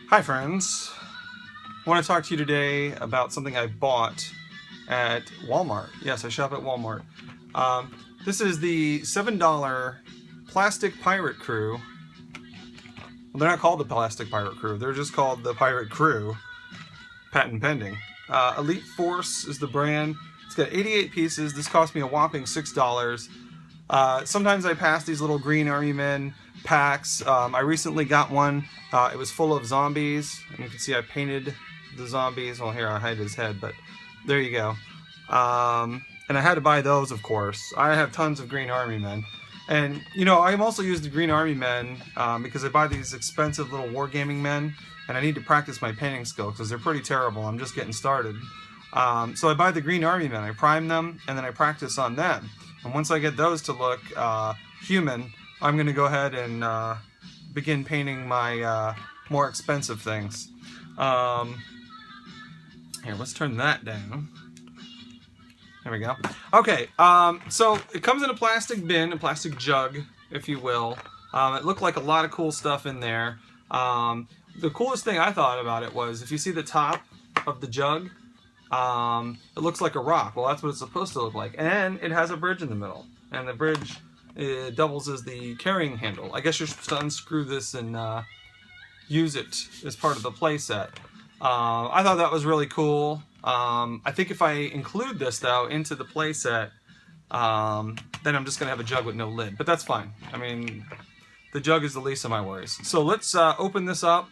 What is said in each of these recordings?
Hi friends, I want to talk to you today about something I bought at Walmart. Yes, I shop at Walmart. This is the $7 Plastic Pirate Crew. Well, they're not called the Plastic Pirate Crew, they're just called the Pirate Crew, patent pending. Elite Force is the brand. It's got 88 pieces. This cost me a whopping $6. Sometimes I pass these little green army men packs. I recently got one. It was full of zombies, and you can see I painted the zombies. Well, here I hide his head, but there you go. And I had to buy those, of course. I have tons of green army men. And, you know, I'm also used the green army men because I buy these expensive little wargaming men, and I need to practice my painting skills because they're pretty terrible. I'm just getting started. So I buy the green army men, I prime them, and then I practice on them. And once I get those to look human, I'm going to go ahead and begin painting my more expensive things. Here, let's turn that down. There we go. Okay, so it comes in a plastic bin, a plastic jug, if you will. It looked like a lot of cool stuff in there. The coolest thing I thought about it was, if you see the top of the jug, it looks like a rock. Well, that's what it's supposed to look like. And it has a bridge in the middle. And the bridge doubles as the carrying handle. I guess you're supposed to unscrew this and use it as part of the play set. I thought that was really cool. I think if I include this, though, into the play set, then I'm just going to have a jug with no lid. But that's fine. I mean, the jug is the least of my worries. So let's open this up,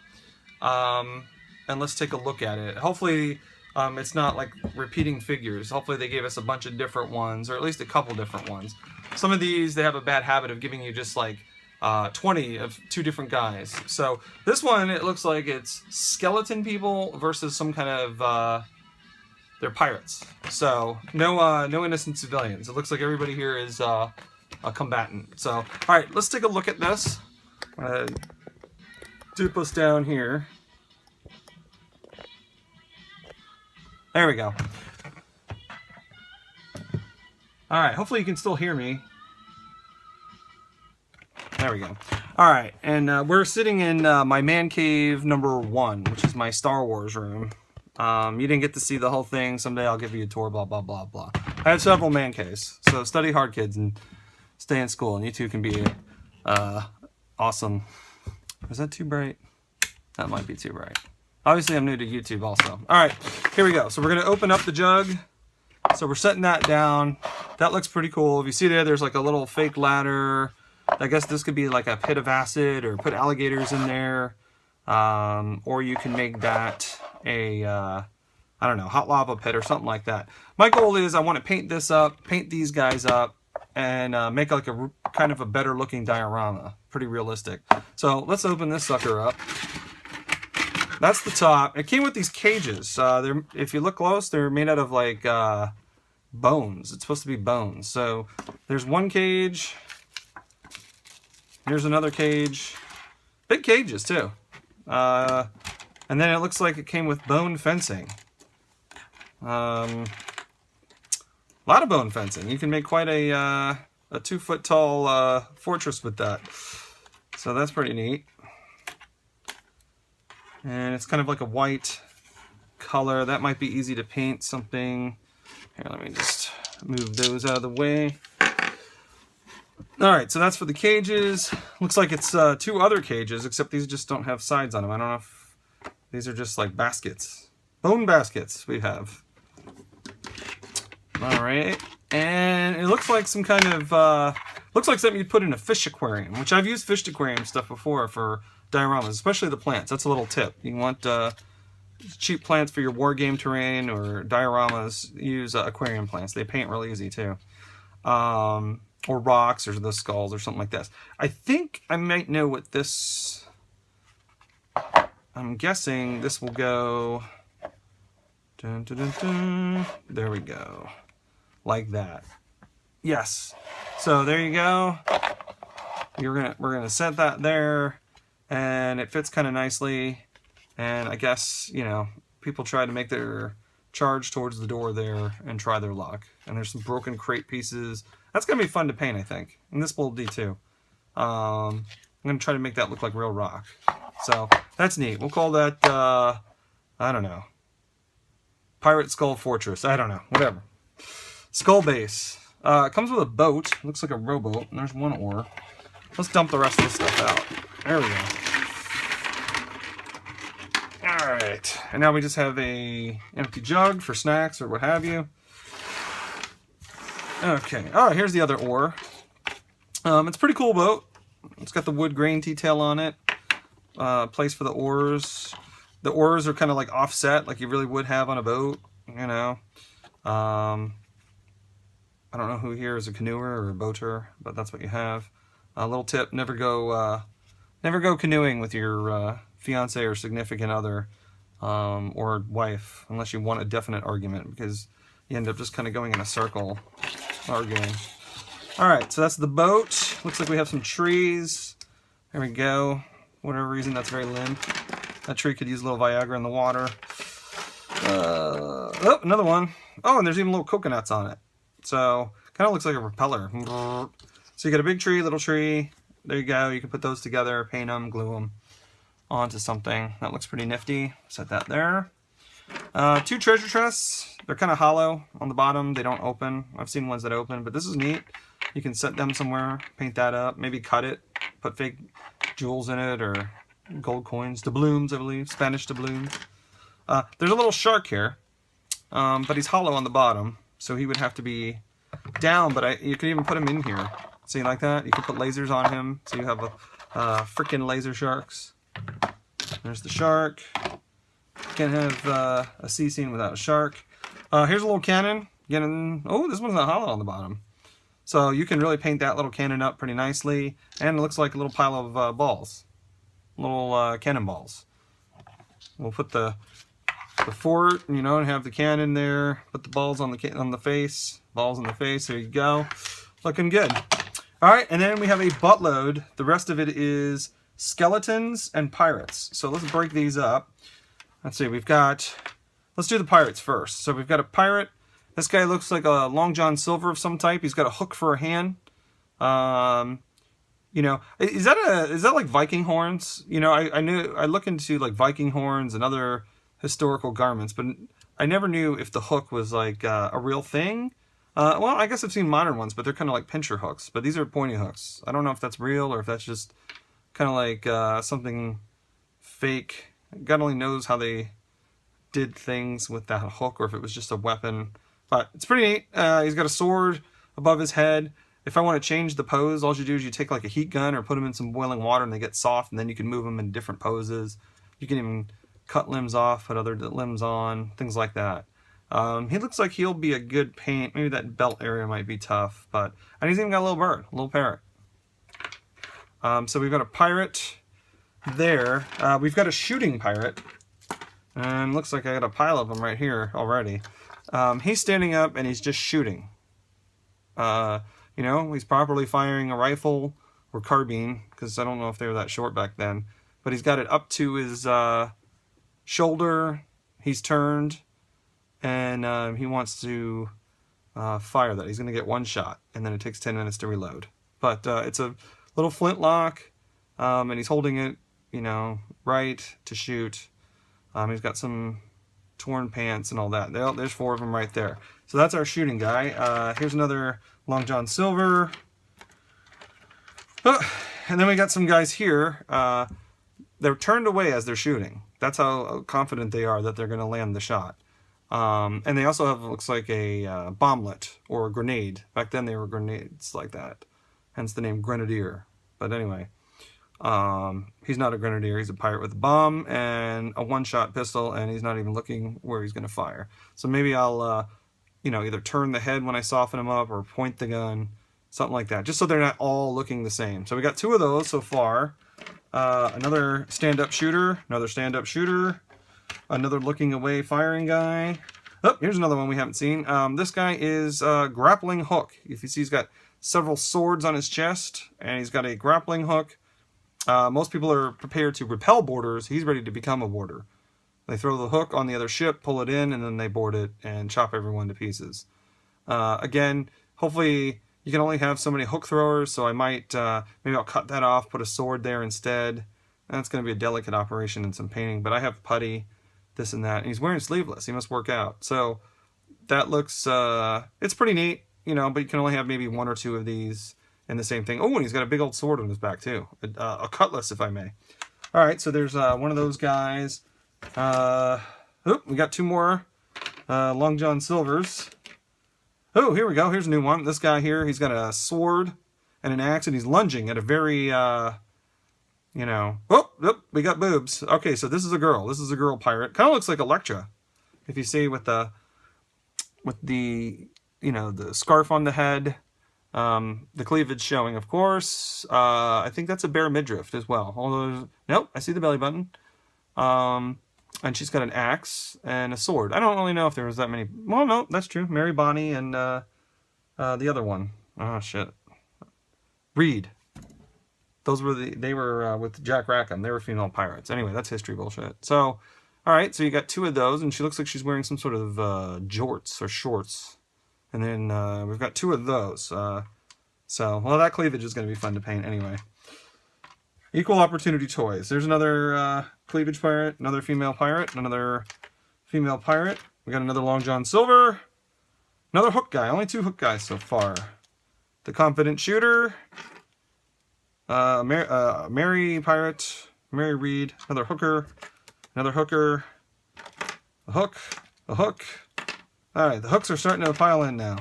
and let's take a look at it. Hopefully it's not like repeating figures. Hopefully they gave us a bunch of different ones, or at least a couple different ones. Some of these, they have a bad habit of giving you just like 20 of two different guys. So this one, it looks like it's skeleton people versus some kind of they're pirates. So no innocent civilians. It looks like everybody here is a combatant. So all right, let's take a look at this. Dip us down here. There we go. All right, hopefully you can still hear me. There we go. All right, and we're sitting in my man cave number 1, which is my Star Wars room. You didn't get to see the whole thing. Someday I'll give you a tour, blah, blah, blah, blah. I have several man caves, so study hard, kids, and stay in school, and you too can be awesome. Is that too bright? That might be too bright. Obviously, I'm new to YouTube also. All right, here we go. So we're going to open up the jug. So we're setting that down. That looks pretty cool. If you see there's like a little fake ladder. I guess this could be like a pit of acid, or put alligators in there. Or you can make that a, I don't know, hot lava pit or something like that. My goal is I want to paint this up, paint these guys up, and make like a kind of a better looking diorama. Pretty realistic. So let's open this sucker up. That's the top. It came with these cages. If you look close, they're made out of like bones. It's supposed to be bones. So there's one cage. Here's another cage. Big cages too. And then it looks like it came with bone fencing. A lot of bone fencing. You can make quite a 2-foot tall fortress with that. So that's pretty neat. And it's kind of like a white color. That might be easy to paint something. Here, let me just move those out of the way. All right, so that's for the cages. Looks like it's 2 other cages, except these just don't have sides on them. I don't know if these are just like baskets. Bone baskets we have. All right, and it looks like some kind of, looks like something you'd put in a fish aquarium, which I've used fish aquarium stuff before for dioramas, especially the plants. That's a little tip. You want cheap plants for your war game terrain or dioramas, use aquarium plants. They paint real easy too. Or rocks, or the skulls, or something like this. I think I might know what this... I'm guessing this will go... Dun, dun, dun, dun. There we go. Like that. Yes. So there you go. We're gonna set that there, and it fits kind of nicely. And I guess, you know, people try to make their charge towards the door there and try their luck. And there's some broken crate pieces. That's going to be fun to paint, I think. And this will be too. I'm going to try to make that look like real rock. So that's neat. We'll call that, I don't know, Pirate Skull Fortress. I don't know, whatever. Skull base. It comes with a boat. Looks like a rowboat, and there's one oar. Let's dump the rest of this stuff out. There we go. Alright, and now we just have a empty jug for snacks or what have you. Okay, oh, here's the other oar. It's a pretty cool boat. It's got the wood grain detail on it. Place for the oars. The oars are kind of like offset, like you really would have on a boat, you know. I don't know who here is a canoeer or a boater, but that's what you have. A little tip: never go canoeing with your fiance or significant other or wife, unless you want a definite argument, because you end up just kind of going in a circle arguing. All right, so that's the boat. Looks like we have some trees. There we go. Whatever reason, that's very limp. That tree could use a little Viagra in the water. Oh, another one. Oh, and there's even little coconuts on it. So, kind of looks like a propeller. So you got a big tree, little tree. There you go. You can put those together, paint them, glue them onto something. That looks pretty nifty. Set that there. 2 treasure chests. They're kind of hollow on the bottom. They don't open. I've seen ones that open, but this is neat. You can set them somewhere, paint that up, maybe cut it, put fake jewels in it, or gold coins, doubloons, I believe, Spanish doubloons. There's a little shark here, but he's hollow on the bottom, so he would have to be down, but you could even put him in here. See, like that? You can put lasers on him, so you have a freaking laser sharks. There's the shark. Can't have a sea scene without a shark. Here's a little cannon. Oh, this one's not hollow on the bottom. So you can really paint that little cannon up pretty nicely. And it looks like a little pile of balls. Little cannonballs. We'll put the fort, you know, and have the cannon there. Put the balls on the face. Balls on the face. There you go. Looking good. All right, and then we have a buttload. The rest of it is skeletons and pirates. So let's break these up. Let's see, let's do the pirates first. So we've got a pirate. This guy looks like a Long John Silver of some type. He's got a hook for a hand. You know, is that like Viking horns? You know, I look into like Viking horns and other historical garments, but I never knew if the hook was like a real thing. Well, I guess I've seen modern ones, but they're kind of like pincher hooks. But these are pointy hooks. I don't know if that's real or if that's just kind of like something fake. God only knows how they did things with that hook, or if it was just a weapon. But it's pretty neat. He's got a sword above his head. If I want to change the pose, all you do is you take like a heat gun or put them in some boiling water and they get soft, and then you can move them in different poses. You can even cut limbs off, put other limbs on, things like that. He looks like he'll be a good paint. Maybe that belt area might be tough, and he's even got a little bird, a little parrot. So we've got a pirate there. We've got a shooting pirate, and looks like I got a pile of them right here already. He's standing up and he's just shooting. You know, he's properly firing a rifle or carbine, because I don't know if they were that short back then, but he's got it up to his shoulder. He's turned, and he wants to fire that. He's going to get one shot, and then it takes 10 minutes to reload. But it's a little flintlock, and he's holding it, you know, right to shoot. He's got some torn pants and all that. There's 4 of them right there. So that's our shooting guy. Here's another Long John Silver. And then we got some guys here. They're turned away as they're shooting. That's how confident they are that they're going to land the shot. And they also have, looks like a bomblet or a grenade. Back then they were grenades like that. Hence the name Grenadier. But anyway, he's not a grenadier. He's a pirate with a bomb and a one-shot pistol, and he's not even looking where he's going to fire. So maybe I'll, you know, either turn the head when I soften him up or point the gun, something like that, just so they're not all looking the same. So we got 2 of those so far. Another stand-up shooter, another looking away firing guy. Oh, here's another one we haven't seen. This guy is grappling hook. If you see, he's got several swords on his chest, and he's got a grappling hook. Most people are prepared to repel boarders. He's ready to become a boarder. They throw the hook on the other ship, pull it in, and then they board it and chop everyone to pieces. Again, hopefully you can only have so many hook throwers, so I might, maybe I'll cut that off, put a sword there instead. That's going to be a delicate operation and some painting, but I have putty, this and that, and he's wearing sleeveless. He must work out. So that looks, it's pretty neat, you know, but you can only have maybe 1 or 2 of these in the same thing. Oh, and he's got a big old sword on his back too. A cutlass, if I may. All right, so there's one of those guys. We got 2 more Long John Silvers. Oh, here we go. Here's a new one. This guy here, he's got a sword and an axe, and he's lunging at a very, you know... Oh, we got boobs. Okay, so this is a girl. This is a girl pirate. Kind of looks like Electra, if you see with the, you know, the scarf on the head, the cleavage showing, of course. I think that's a bare midriff as well. Although, nope, I see the belly button. And she's got an axe and a sword. I don't really know if there was that many. Well, no, that's true. Mary Bonnie and the other one. Oh, shit. Reed. Those were they were with Jack Rackham. They were female pirates. Anyway, that's history bullshit. So, all right, so you got 2 of those, and she looks like she's wearing some sort of jorts or shorts. And then we've got 2 of those. So, well, that cleavage is going to be fun to paint anyway. Equal opportunity toys. There's another cleavage pirate, another female pirate, another female pirate. We got another Long John Silver, another hook guy. Only 2 hook guys so far. The confident shooter, Mary pirate, Mary Reed, another hooker, a hook, a hook. All right, the hooks are starting to pile in now,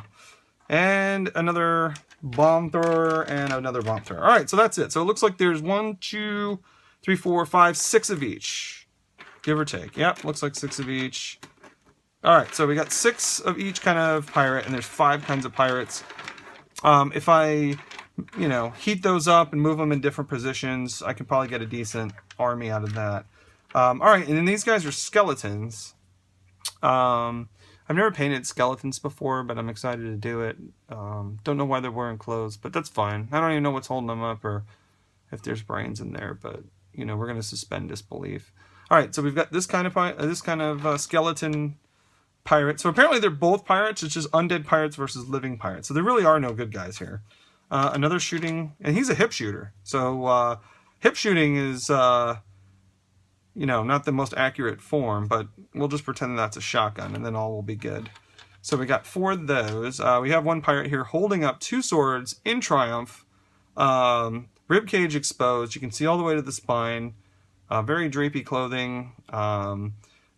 and another bomb thrower and another bomb thrower. All right, so that's it. So it looks like there's 1, 2, 3, 4, 5, 6 of each, give or take. Yep, looks like 6 of each. All right, so we got 6 of each kind of pirate, and there's 5 kinds of pirates. If I, you know, heat those up and move them in different positions, I can probably get a decent army out of that. All right, and then these guys are skeletons. I've never painted skeletons before, but I'm excited to do it. Don't know why they're wearing clothes, but that's fine. I don't even know what's holding them up or if there's brains in there, but, you know, we're going to suspend disbelief. All right, so we've got this kind of skeleton pirate. So apparently they're both pirates. It's just undead pirates versus living pirates. So there really are no good guys here. Another shooting, and he's a hip shooter. So hip shooting is... you know, not the most accurate form, but we'll just pretend that's a shotgun, and then all will be good. So we got 4 of those. We have 1 pirate here holding up 2 swords in triumph. Rib cage exposed. You can see all the way to the spine. Very drapey clothing.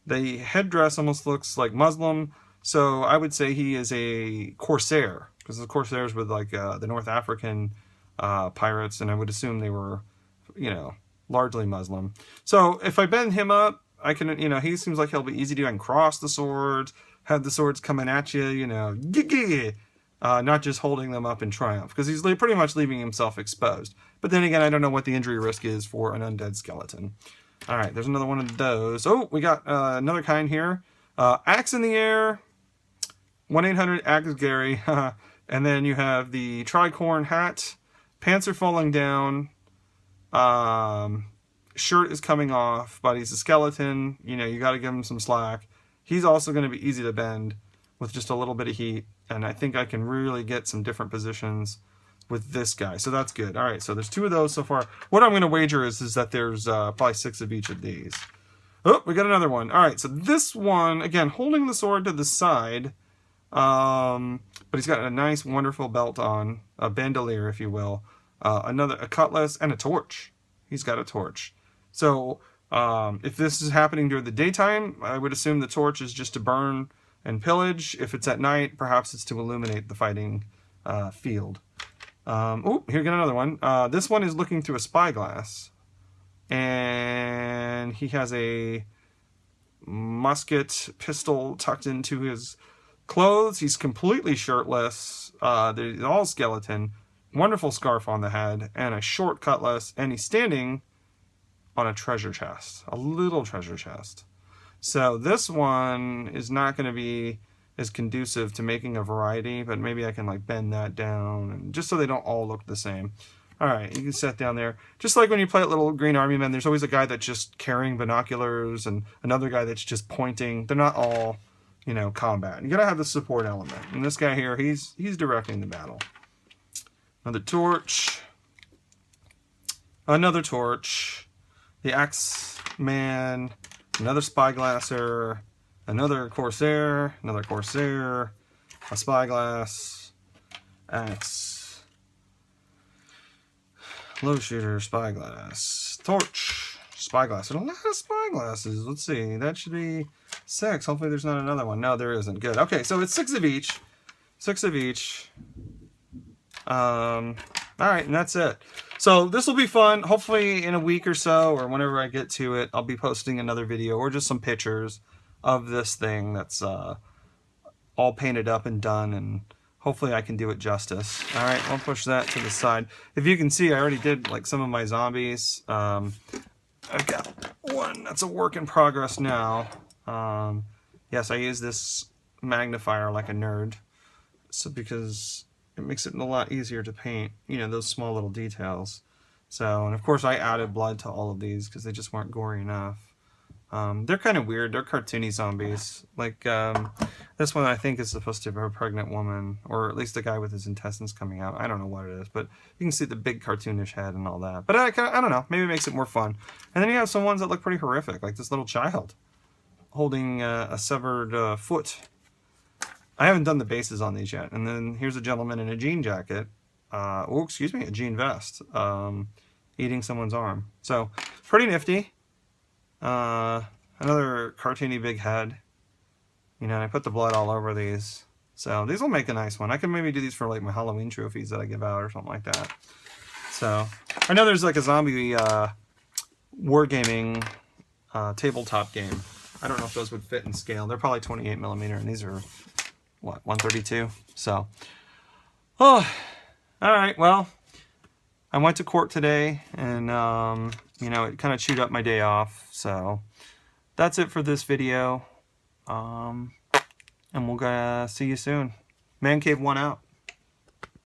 The headdress almost looks like Muslim. So I would say he is a corsair, because the corsairs were like the North African pirates, and I would assume they were, you know, largely Muslim. So if I bend him up, I can, you know, he seems like he'll be easy to do. I can cross the swords, have the swords coming at you, you know, not just holding them up in triumph, because he's pretty much leaving himself exposed. But then again, I don't know what the injury risk is for an undead skeleton. All right, there's another one of those. Oh, we got another kind here. Axe in the air, 1-800-AXE Gary. And then you have the tricorn hat, pants are falling down, shirt is coming off, but he's a skeleton. You know, you got to give him some slack. He's also going to be easy to bend with just a little bit of heat, and I think I can really get some different positions with this guy, so that's good. All right, so there's 2 of those so far. What I'm going to wager is that there's probably 6 of each of these. Oh, we got another one. All right, so this one, again, holding the sword to the side, but he's got a nice, wonderful belt on, a bandolier, if you will. A cutlass, and a torch. He's got a torch. So if this is happening during the daytime, I would assume the torch is just to burn and pillage. If it's at night, perhaps it's to illuminate the fighting field. Oh, here we got another one. This one is looking through a spyglass. And he has a musket pistol tucked into his clothes. He's completely shirtless. They're all skeleton. Wonderful scarf on the head, and a short cutlass, and he's standing on a treasure chest, a little treasure chest. So this one is not going to be as conducive to making a variety, but maybe I can like bend that down, and just so they don't all look the same. All right, you can set down there. Just like when you play at Little Green Army Men, there's always a guy that's just carrying binoculars, and another guy that's just pointing. They're not all, you know, combat. You gotta have the support element. And this guy here, he's directing the battle. Another torch. Another torch. the Axeman, another Spyglasser, another Corsair, a Spyglass, Axe, low shooter, Spyglass, Torch, Spyglass. There's a lot of Spyglasses. Let's see. That should be 6. Hopefully there's not another one. No, there isn't. Good. Okay, so it's 6 of each. 6 of each. All right, and that's it. So this will be fun. Hopefully in a week or so, or whenever I get to it, I'll be posting another video or just some pictures of this thing that's all painted up and done, and hopefully I can do it justice. All right, I'll push that to the side. If you can see, I already did like some of my zombies. I've got one that's a work in progress now. Yes, I use this magnifier like a nerd, so because it makes it a lot easier to paint, you know, those small little details. So, and of course I added blood to all of these because they just weren't gory enough. They're kind of weird. They're cartoony zombies. Like, this one I think is supposed to be a pregnant woman, or at least a guy with his intestines coming out. I don't know what it is, but you can see the big cartoonish head and all that. But I don't know. Maybe it makes it more fun. And then you have some ones that look pretty horrific, like this little child holding a severed foot. I haven't done the bases on these yet. And then here's a gentleman in a jean jacket. Oh, excuse me, a jean vest. Eating someone's arm. So, pretty nifty. Another cartoony big head. You know, and I put the blood all over these. So these will make a nice one. I can maybe do these for like my Halloween trophies that I give out or something like that. So I know there's like a zombie wargaming tabletop game. I don't know if those would fit in scale. They're probably 28mm, and these are what, 132. So, oh, all right. Well, I went to court today, and you know, it kind of chewed up my day off. So that's it for this video. And we'll see you soon. Man Cave 1 out.